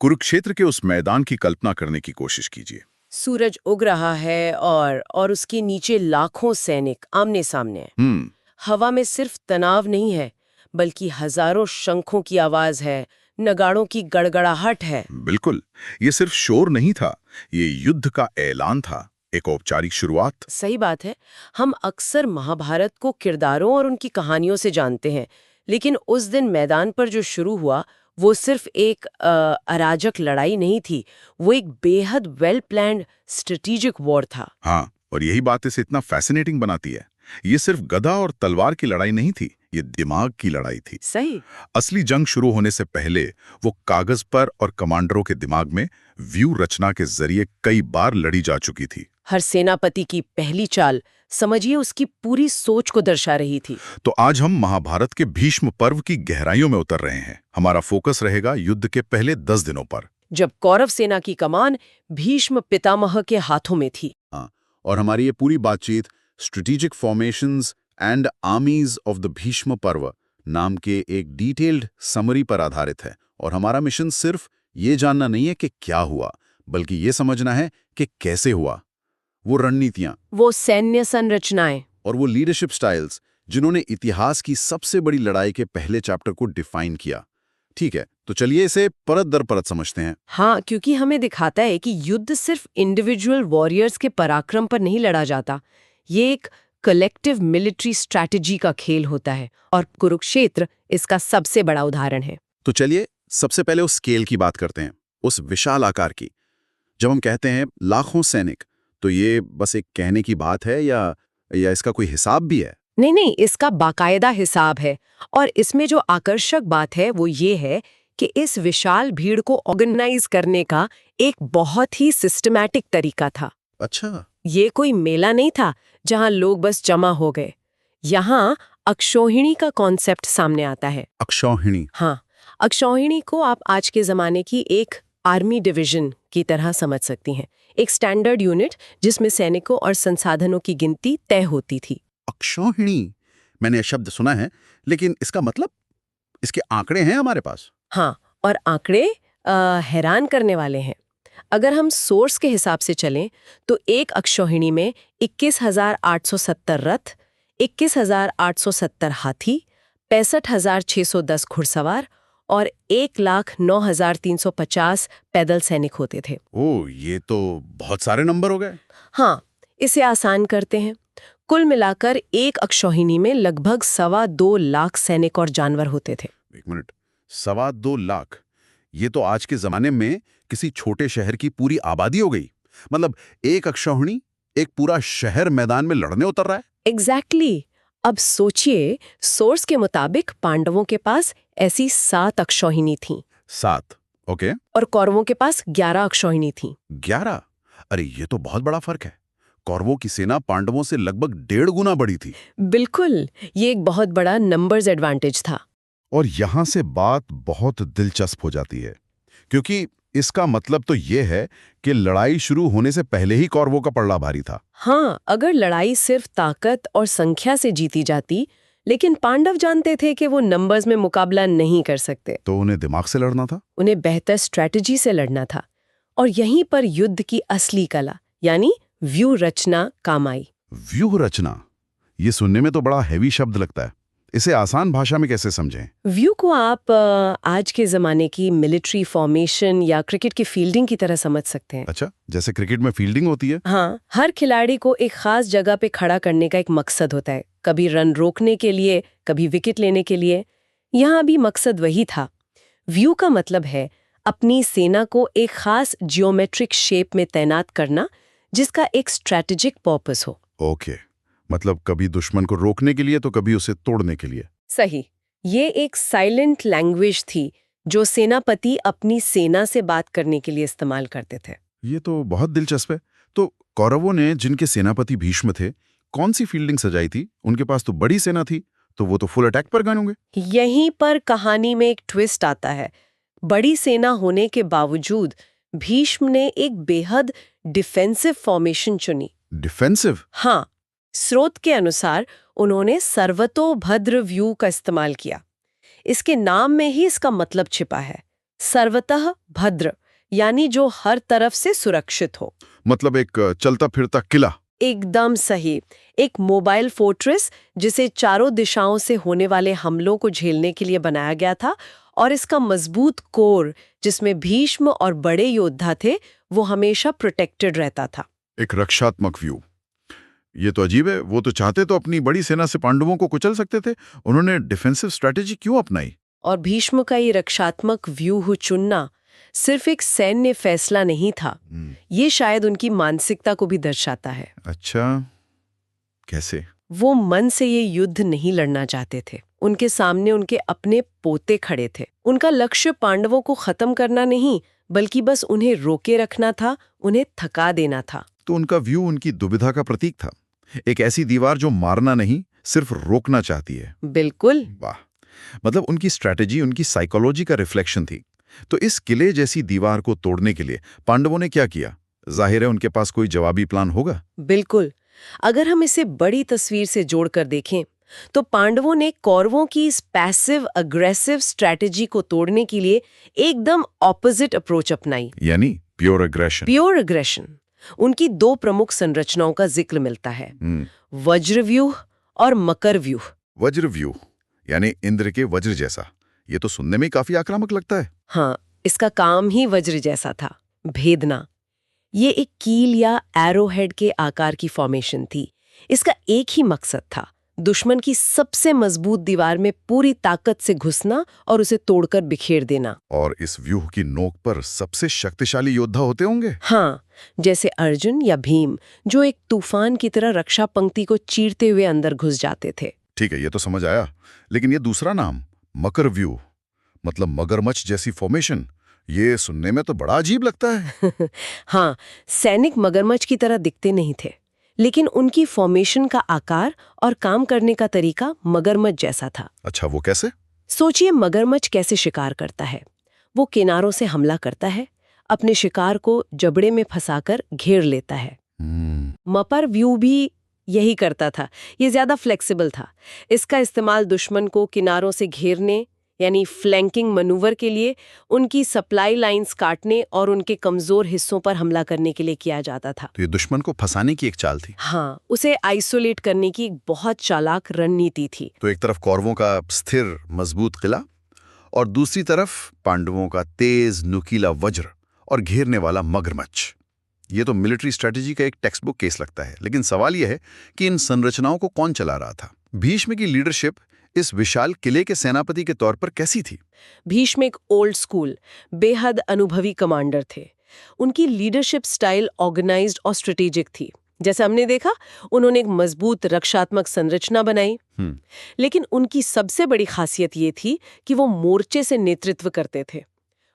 कुरुक्षेत्र के उस मैदान की कल्पना करने की कोशिश कीजिए। सूरज उग रहा है और उसके नीचे लाखों सैनिक आमने सामने हैं। हवा में सिर्फ तनाव नहीं है, बल्कि हजारों शंखों की आवाज है, नगाड़ों की गड़गड़ाहट है। बिल्कुल, ये सिर्फ शोर नहीं था, ये युद्ध का ऐलान था, एक औपचारिक शुरुआत। सही बात है। हम अक्सर महाभारत को किरदारों और उनकी कहानियों से जानते हैं, लेकिन उस दिन मैदान पर जो शुरू हुआ वो सिर्फ एक अराजक लड़ाई नहीं थी, वो एक बेहद वेल प्लान्ड स्ट्रेटेजिक वॉर था। हाँ, और यही बात इसे इतना फैसिनेटिंग बनाती है। ये सिर्फ गदा और तलवार की लड़ाई नहीं थी, ये दिमाग की लड़ाई थी। सही। असली जंग शुरू होने से पहले वो कागज पर और कमांडरों के दिमाग में व्यू रचना के जरिए कई बार लड़ी जा चुकी थी। हर सेनापति की पहली चाल समझिए उसकी पूरी सोच को दर्शा रही थी। तो आज हम महाभारत के भीष्म पर्व की गहराइयों में उतर रहे हैं। हमारा फोकस रहेगा युद्ध के पहले 10 दिनों पर, जब कौरव सेना की कमान भीष्म पितामह के हाथों में थी। हाँ, और हमारी ये पूरी बातचीत strategic formations and आर्मीज of the Bhishma पर्व नाम के एक डिटेल्ड समरी पर आधारित है। और हमारा मिशन सिर्फ ये जानना नहीं है कि क्या हुआ, बल्कि ये समझना है कि कैसे हुआ। वो रणनीतियां, वो सैन्य संरचनाएं और वो लीडरशिप स्टाइल्स जिन्होंने इतिहास की सबसे बड़ी लड़ाई के पहले चैप्टर को डिफाइन किया। ठीक है, तो चलिए इसे परत दर परत समझते हैं। हाँ, क्योंकि हमें दिखाता है कि युद्ध सिर्फ इंडिविजुअल वॉरियर्स के पराक्रम पर नहीं लड़ा जाता, ये एक कलेक्टिव मिलिट्री स्ट्रैटेजी का खेल होता है, और कुरुक्षेत्र इसका सबसे बड़ा उदाहरण है। तो चलिए सबसे पहले उस स्केल की बात करते हैं, उस विशाल आकार की। जब हम कहते हैं लाखों सैनिक, तो ये बस एक कहने की बात है या इसका कोई हिसाब भी है? नहीं नहीं, इसका बाकायदा हिसाब है। और इसमें जो आकर्षक बात है वो ये है कि इस विशाल भीड़ को ऑर्गेनाइज करने का एक बहुत ही सिस्टमैटिक तरीका था। अच्छा, ये कोई मेला नहीं था जहां लोग बस जमा हो गए। यहाँ अक्षौहिणी का कॉन्सेप्ट सामने आता है। अक्षौहिणी? हाँ, अक्षौहिणी को आप आज के जमाने की एक आर्मी डिवीजन की तरह समझ सकती हैं, एक स्टैंडर्ड यूनिट जिसमें सैनिकों और संसाधनों की गिनती तय होती थी। अक्षौहिणी, मैंने यह शब्द सुना है, लेकिन इसका मतलब, इसके आंकड़े हैं हमारे पास? हाँ, और आंकड़े हैरान करने वाले हैं। अगर हम सोर्स के हिसाब से चलें तो एक अक्षौहिणी में 21,870 रथ, 21,870 हाथी, 65,610 घुड़सवार और 1,09,350 पैदल सैनिक होते थे। ओह, ये तो बहुत सारे नंबर हो गए। हाँ, इसे आसान करते हैं। कुल मिलाकर एक अक्षौहिणी में लगभग 2.25 लाख सैनिक और जानवर होते थे। एक मिनट, 2.25 लाख? ये तो आज के जमाने में किसी छोटे शहर की पूरी आबादी हो गई। मतलब एक अक्षौहिणी एक पूरा शहर मैदान में लड़ने उतर रहा है। एग्जैक्टली। अब सोचिए, सोर्स के मुताबिक पांडवों के पास ऐसी 7 अक्षौहिणी थीं। 7? ओके। और कौरवों के पास 11 अक्षौहिणी थीं। 11? अरे ये तो बहुत बड़ा फर्क है। कौरवों की सेना पांडवों से लगभग 1.5 गुना बड़ी थी। बिल्कुल, ये एक बहुत बड़ा नंबर्स एडवांटेज था। और यहां से बात बहुत दिलचस्प हो जाती है, क्योंकि इसका मतलब तो ये है कि लड़ाई शुरू होने से पहले ही कौरवों का पलड़ा भारी था। हाँ, अगर लड़ाई सिर्फ ताकत और संख्या से जीती जाती, लेकिन पांडव जानते थे कि वो नंबर्स में मुकाबला नहीं कर सकते, तो उन्हें दिमाग से लड़ना था, उन्हें बेहतर स्ट्रैटेजी से लड़ना था। और यहीं पर युद्ध की असली कला यानी व्यू रचना काम आई। व्यूह रचना, ये सुनने में तो बड़ा हैवी शब्द लगता है। इसे आसान भाषा में कैसे समझें? व्यू को आप आज के जमाने की मिलिट्री फॉर्मेशन या क्रिकेट की फील्डिंग की तरह समझ सकते हैं। अच्छा, जैसे क्रिकेट में फील्डिंग होती है? हाँ, हर खिलाड़ी को एक खास जगह पे खड़ा करने का एक मकसद होता है, कभी रन रोकने के लिए, कभी विकेट लेने के लिए। यहाँ भी मकसद वही था। व्यू का मतलब है अपनी सेना को एक खास जियोमेट्रिक शेप में तैनात करना, जिसका एक स्ट्रैटेजिक पर्पस हो। ओके, मतलब कभी दुश्मन को रोकने के लिए तो कभी उसे तोड़ने के लिए। सही। ये एक साइलेंट लैंग्वेज थी जो सेनापति अपनी सेना से बात करने के लिए इस्तेमाल करते थे। ये तो बहुत दिलचस्प है। तो कौरवों ने, जिनके सेनापति भीष्म थे, कौन सी फील्डिंग सजाई थी? उनके पास तो बड़ी सेना थी, तो वो तो फुल अटैक पर गए होंगे। यहीं पर कहानी में एक ट्विस्ट आता है। बड़ी सेना होने के बावजूद भीष्म ने एक बेहद डिफेंसिव फॉर्मेशन चुनी। डिफेंसिव? हाँ, स्रोत के अनुसार उन्होंने सर्वतोभद्र व्यू का इस्तेमाल किया। इसके नाम में ही इसका मतलब छिपा है। सर्वतः भद्र, यानी जो हर तरफ से सुरक्षित हो। मतलब एक चलता फिरता किला। एकदम सही। एक मोबाइल फोर्ट्रेस जिसे चारों दिशाओं से होने वाले हमलों को झेलने के लिए बनाया गया था, और इसका मजबूत कोर जिसमें भीष्म और बड़े योद्धा थे, वो हमेशा प्रोटेक्टेड रहता था। एक रक्षात्मक व्यू। ये तो अजीब है, वो तो चाहते तो अपनी बड़ी सेना से पांडवों को कुचल सकते थे, उन्होंने डिफेंसिव स्ट्रेटेजी क्यों अपनाई? और भीष्म का ये रक्षात्मक व्यूह चुनना सिर्फ एक सैन्य फैसला नहीं था, ये शायद उनकी मानसिकता को भी दर्शाता है। अच्छा, कैसे? वो मन से ये युद्ध नहीं लड़ना चाहते थे। उनके सामने उनके अपने पोते खड़े थे। उनका लक्ष्य पांडवों को खत्म करना नहीं, बल्कि बस उन्हें रोके रखना था, उन्हें थका देना था। तो उनका व्यू उनकी दुविधा का प्रतीक था, एक ऐसी दीवार जो मारना नहीं, सिर्फ रोकना चाहती है। बिल्कुल। वाह, मतलब उनकी स्ट्रैटेजी उनकी साइकोलॉजी का रिफ्लेक्शन थी। तो इस किले जैसी दीवार को तोड़ने के लिए पांडवों ने क्या किया? जाहिर है उनके पास कोई जवाबी प्लान होगा। बिल्कुल। अगर हम इसे बड़ी तस्वीर से जोड़कर देखें, तो पांडवों ने कौरवों की इस पैसिव अग्रेसिव स्ट्रैटेजी को तोड़ने के लिए एकदम ऑपोजिट अप्रोच अपनाई, यानी प्योर अग्रेशन। Pure aggression. उनकी दो प्रमुख संरचनाओं का जिक्र मिलता है, वज्रव्यूह और मकर व्यूह। वज्रव्यूह यानी इंद्र के वज्र जैसा, ये तो सुनने में काफी आक्रामक लगता है। हाँ, इसका काम ही वज्र जैसा था, भेदना। ये एक कील या एरोहेड के आकार की फॉर्मेशन थी। इसका एक ही मकसद था, दुश्मन की सबसे मजबूत दीवार में पूरी ताकत से घुसना और उसे तोड़कर बिखेर देना। और इस व्यूह की नोक पर सबसे शक्तिशाली योद्धा होते होंगे। हाँ, जैसे अर्जुन या भीम, जो एक तूफान की तरह रक्षा पंक्ति को चीरते हुए अंदर घुस जाते थे। ठीक है, ये तो समझ आया, लेकिन ये दूसरा नाम मकर व्यूह, मतलब मगरमच्छ जैसी फॉर्मेशन, ये सुनने में तो बड़ा अजीब लगता है। हाँ, सैनिक मगरमच्छ की तरह दिखते नहीं थे, लेकिन उनकी फॉर्मेशन का आकार और काम करने का तरीका मगरमच्छ जैसा था। अच्छा, वो कैसे? सोचिए, मगरमच्छ कैसे शिकार करता है। वो किनारों से हमला करता है, अपने शिकार को जबड़े में फंसाकर घेर लेता है। मकर व्यू भी यही करता था। ये ज्यादा फ्लेक्सिबल था। इसका इस्तेमाल दुश्मन को किनारों से घेरने यानी फ्लैंकिंग मनूवर के लिए, उनकी सप्लाई लाइंस काटने और उनके कमजोर हिस्सों पर हमला करने के लिए किया जाता था। तो ये दुश्मन को फंसाने की एक चाल थी। हाँ, उसे आइसोलेट करने की एक बहुत चालाक रणनीति थी। तो एक तरफ कौरवों का स्थिर मजबूत किला और दूसरी तरफ पांडवों का तेज नुकीला वज्र और घेरने वाला मगरमच्छ। ये तो मिलिट्री स्ट्रेटेजी का एक टेक्स्ट बुक केस लगता है। लेकिन सवाल यह है कि इन संरचनाओं को कौन चला रहा था? भीष्म की लीडरशिप इस विशाल किले के सेनापति के तौर पर कैसी थी? भीष्म एक ओल्ड स्कूल, बेहद अनुभवी कमांडर थे। उनकी लीडरशिप स्टाइल ऑर्गेनाइज्ड और स्ट्रेटेजिक थी। जैसे हमने देखा, उन्होंने एक मजबूत रक्षात्मक संरचना बनाई। लेकिन उनकी सबसे बड़ी खासियत ये थी कि वो मोर्चे से नेतृत्व करते थे।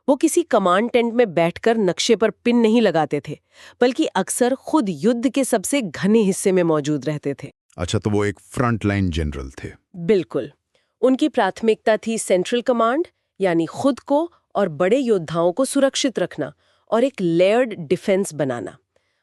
वो किसी कमांड टेंट में बैठकर नक्शे पर पिन नहीं लगाते थे, बल्कि अक्सर खुद युद्ध के सबसे घने हिस्से में मौजूद रहते थे। अच्छा, तो वो एक फ्रंट लाइन जनरल थे। बिल्कुल। उनकी प्राथमिकता थी सेंट्रल कमांड, यानी खुद को और बड़े योद्धाओं को सुरक्षित रखना, और एक लेयर्ड डिफेंस बनाना।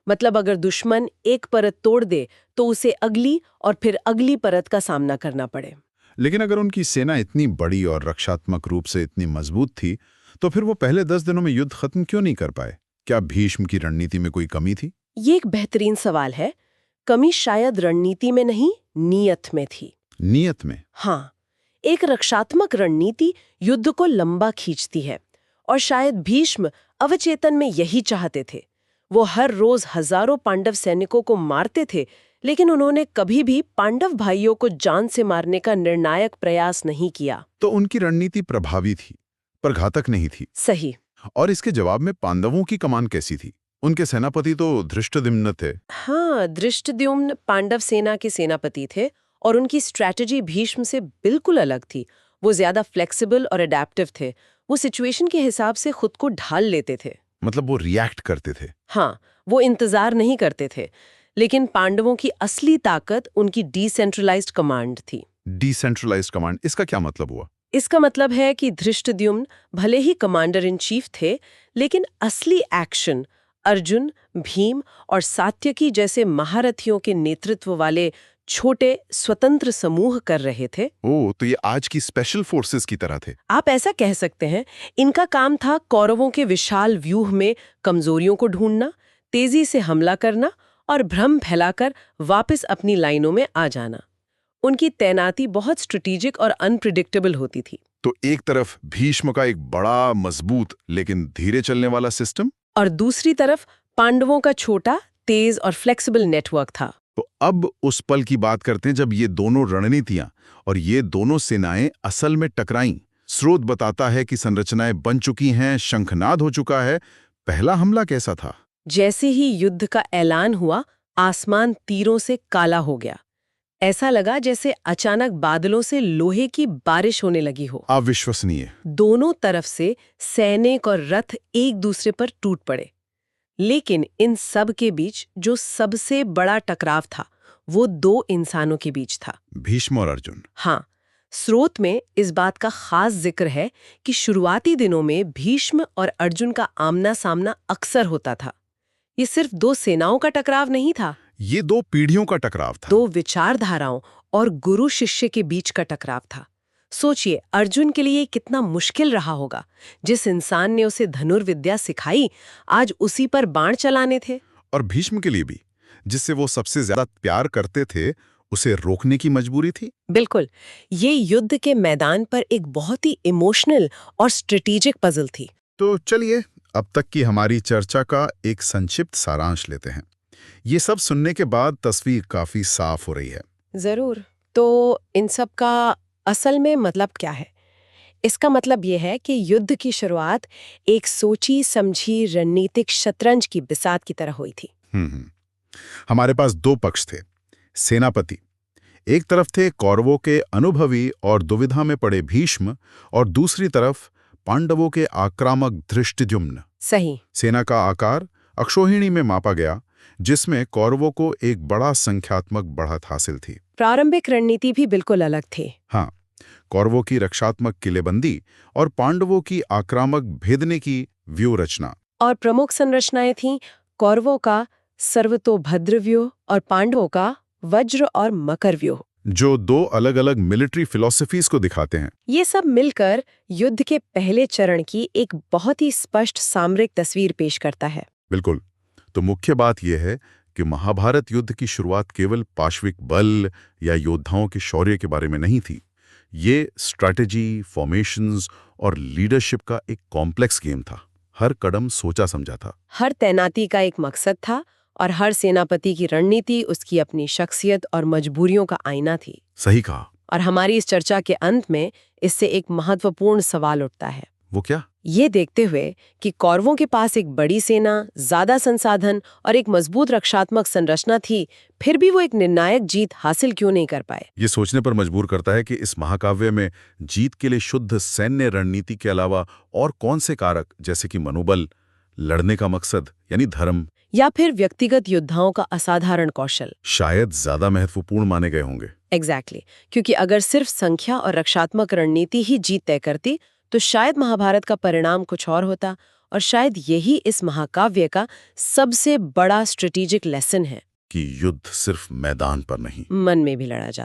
मतलब अगर दुश्मन एक परत तोड़ दे तो उसे अगली और फिर अगली परत का सामना करना पड़े। लेकिन अगर उनकी सेना इतनी बड़ी और रक्षात्मक रूप से इतनी मजबूत थी, तो फिर वो पहले 10 दिनों में युद्ध खत्म क्यों नहीं कर पाए? क्या भीष्म की रणनीति में कोई कमी थी? ये एक बेहतरीन सवाल है। कमी शायद रणनीति में नहीं, नीयत में थी। नीयत में? हाँ, एक रक्षात्मक रणनीति युद्ध को लंबा खींचती है, और शायद भीष्म अवचेतन में यही चाहते थे। वो हर रोज हजारों पांडव सैनिकों को मारते थे, लेकिन उन्होंने कभी भी पांडव भाइयों को जान से मारने का निर्णायक प्रयास नहीं किया। तो उनकी रणनीति प्रभावी थी, पर घातक नहीं थी। सही। और इसके जवाब में पांडवों की कमान कैसी थी? उनके सेनापति तो धृष्टद्युम्न थे। हाँ, धृष्टद्युम्न पांडव सेना के सेनापति थे, और उनकी स्ट्रैटेजी भीष्म से बिल्कुल अलग थी। वो ज्यादा फ्लेक्सिबल और अडेप्टिव थे। वो सिचुएशन के हिसाब से खुद को ढाल लेते थे। मतलब वो रिएक्ट करते थे। हाँ, वो इंतजार नहीं करते थे। लेकिन पांडवों की असली ताकत उनकी डिसेंट्रलाइज्ड कमांड थी। डिसेंट्रलाइज्ड कमांड, इसका क्या मतलब हुआ? इसका मतलब है कि धृष्टद्युम्न भले ही कमांडर इन चीफ थे, लेकिन असली एक्शन अर्जुन, भीम और सात्यकी जैसे महारथियों के नेतृत्व वाले छोटे स्वतंत्र समूह कर रहे थे। ओह, तो ये आज की स्पेशल फोर्सेस की तरह थे। आप ऐसा कह सकते हैं, इनका काम था कौरवों के विशाल व्यूह में कमजोरियों को ढूंढना, तेजी से हमला करना और भ्रम फैलाकर वापस अपनी लाइनों में आ जाना। उनकी तैनाती बहुत स्ट्रेटेजिक और अनप्रिडिक्टेबल होती थी। तो एक तरफ भीष्म का एक बड़ा मजबूत लेकिन धीरे चलने वाला सिस्टम, और दूसरी तरफ पांडवों का छोटा, तेज और फ्लेक्सिबल नेटवर्क था। तो अब उस पल की बात करते हैं जब ये दोनों रणनीतियां और ये दोनों सेनाएं असल में टकराईं। स्रोत बताता है कि संरचनाएं बन चुकी हैं, शंखनाद हो चुका है। पहला हमला कैसा था? जैसे ही युद्ध का ऐलान हुआ, आसमान तीरों से काला हो गया। ऐसा लगा जैसे अचानक बादलों से लोहे की बारिश होने लगी हो। अविश्वसनीय। दोनों तरफ से सैनिक और रथ एक दूसरे पर टूट पड़े। लेकिन इन सब के बीच जो सबसे बड़ा टकराव था, वो दो इंसानों के बीच था। भीष्म और अर्जुन। हाँ, स्रोत में इस बात का खास जिक्र है कि शुरुआती दिनों में भीष्म और अर्जुन का आमना सामना अक्सर होता था। ये सिर्फ दो सेनाओं का टकराव नहीं था, ये दो पीढ़ियों का टकराव था। दो विचारधाराओं और गुरु शिष्य के बीच का टकराव था। सोचिए, अर्जुन के लिए कितना मुश्किल रहा होगा। जिस इंसान ने उसे धनुर्विद्या सिखाई, आज उसी पर बाण चलाने थे। और भीष्म के लिए भी, जिससे वो सबसे ज्यादा प्यार करते थे, उसे रोकने की मजबूरी थी। बिल्कुल, ये युद्ध के मैदान पर एक बहुत ही इमोशनल और स्ट्रेटेजिक पजल थी। तो चलिए अब तक की हमारी चर्चा का एक संक्षिप्त सारांश लेते हैं। ये सब सुनने के बाद तस्वीर काफी साफ हो रही है। जरूर। तो इन सब का असल में मतलब क्या है? इसका मतलब ये है कि युद्ध की शुरुआत एक सोची समझी रणनीतिक शतरंज की बिसात की तरह हुई थी। हमारे पास दो पक्ष थे। सेनापति एक तरफ थे कौरवों के अनुभवी और दुविधा में पड़े भीष्म, और दूसरी तरफ पांडवों के आक्रामक धृष्टद्युम्न। सही। सेना का आकार अक्षौहिणी में मापा गया, जिसमें कौरवों को एक बड़ा संख्यात्मक बढ़त हासिल थी। प्रारंभिक रणनीति भी बिल्कुल अलग थी। हाँ, कौरवों की रक्षात्मक किलेबंदी और पांडवों की आक्रामक भेदने की व्यूह रचना। और प्रमुख संरचनाएं थीं कौरवों का सर्वतोभद्र व्यूह और पांडवों का वज्र और मकर व्यूह, जो दो अलग अलग मिलिट्री फिलॉसफीज को दिखाते हैं। ये सब मिलकर युद्ध के पहले चरण की एक बहुत ही स्पष्ट सामरिक तस्वीर पेश करता है। बिल्कुल। तो मुख्य बात यह है कि महाभारत युद्ध की शुरुआत केवल पाश्विक बल या योद्धाओं के शौर्य के बारे में नहीं थी। ये स्ट्रैटेजी, फॉर्मेशंस और लीडरशिप का एक कॉम्प्लेक्स गेम था। हर कदम सोचा समझा था। हर तैनाती का एक मकसद था और हर सेनापति की रणनीति उसकी अपनी शख्सियत और मजबूरियों का आईना थी। सही कहा। और हमारी इस चर्चा के अंत में इससे एक महत्वपूर्ण सवाल उठता है। वो क्या? ये देखते हुए कि कौरवों के पास एक बड़ी सेना, ज्यादा संसाधन और एक मजबूत रक्षात्मक संरचना थी, फिर भी वो एक निर्णायक जीत हासिल क्यों नहीं कर पाए? ये सोचने पर मजबूर करता है कि इस महाकाव्य में जीत के लिए शुद्ध सैन्य रणनीति के अलावा और कौन से कारक, जैसे कि मनोबल, लड़ने का मकसद यानी धर्म, या फिर व्यक्तिगत योद्धाओं का असाधारण कौशल, शायद ज्यादा महत्वपूर्ण माने गए होंगे। एग्जैक्टली। क्योंकि अगर सिर्फ संख्या और रक्षात्मक रणनीति ही जीत तय करती, तो शायद महाभारत का परिणाम कुछ और होता। और शायद यही इस महाकाव्य का सबसे बड़ा स्ट्रेटेजिक लेसन है कि युद्ध सिर्फ मैदान पर नहीं, मन में भी लड़ा जाता।